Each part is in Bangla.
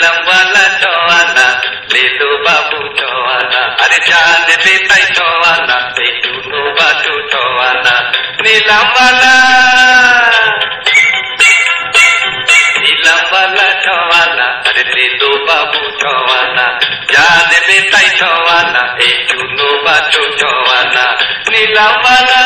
नीलम वाला चौवाना ले लो बाबू चौवाना अरे जान बेताई चौवाना बेटू बाटू चौवाना नीलम वाला चौवाना अरे ले लो बाबू चौवाना जान बेताई चौवाना बेटू बाटू चौवाना नीलम वाला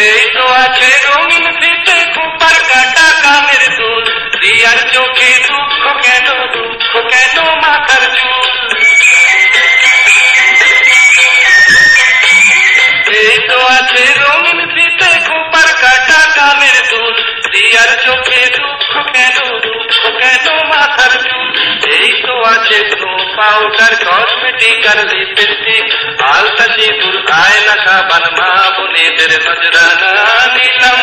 এই তো আছে রঙিন ফিতে খুপার কাটা কানের দুল দিয়ার চোখে দুঃখ কেন মাথার চুল এই তো আছে রঙিন ফিতে খুপার কাটা কানের দুল দিয়ার চোখে দুঃখ কেন মাথার চুল এই তো আছে স্নো পাউডার কসমেটিক আর লিপস্টিক আলতা সিঁদুর আয়না সাবান মা বোনেদের নজরানা নীলম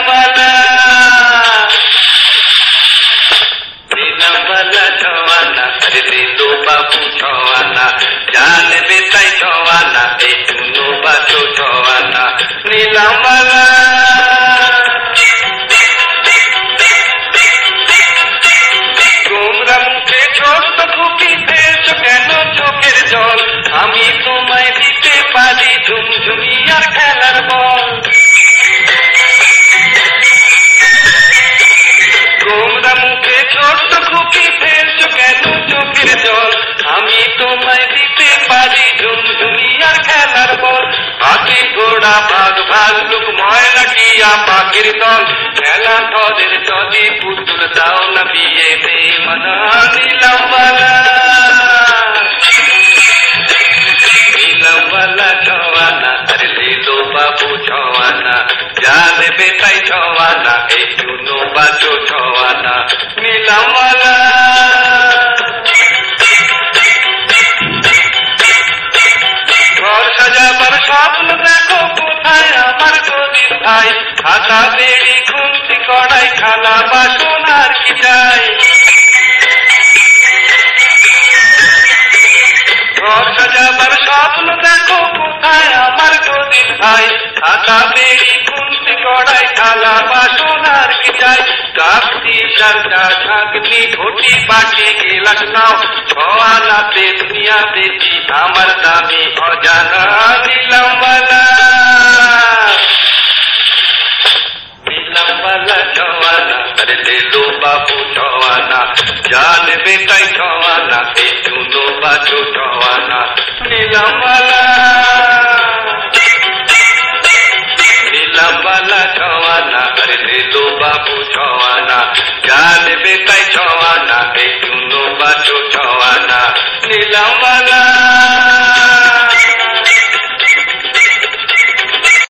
वाला चौवाना अरे ले लो बाबू चौवाना जान बेताई चौवाना बेटू बाटू चौवाना नीलम वाला তোমরা মুখে ছোট্ট খুকি ফেলছো কেন চোখের জল আমি তোমায় দিতে পারি ঝুমঝুমি আর খেলার বল তোমরা মুখে ছোট্ট খুকি ফেলছো কেন চোখের জল আমি তোমায় দিতে পারি ঝুমঝুমি আর খেলার বল পাখি ঘোড়া বাঘ ভাল্লুক ময়না টিয়া পাখির দল খেলা ধরের চলে পুতুল দাও না বিয়ে বেমানা নীলম वाला चौवाना अरे ले लो बाबू चौवाना जान बेताई चौवाना बेटू बाटू चौवाना नीलम वाला ঘর সাজাবার স্বপ্ন দেখো কোথায় আমার গদির ভাই খাতা বেড়ি খুন্তি কড়াই থালা বাসন আর কি চাই ঘর সাজাবার স্বপ্ন দেখো কোথায় আমার গদির ভাই খাতা বেড়ি খুন্তি কড়াই থালা বাসন আর কি চাই কাপটি সারটা ঢাকনি ঘটি পাটি গেলাস নাও ছয়ানাতে দুনিয়া দেখি আমার দামি অজানা নীলম वाला चौवाना अरे ले लो बाबू चौवाना जान बेताई चौवाना बेटू बाटू चौवाना नीलम वाला चौवाना अरे ले लो बाबू चौवाना जान बेताई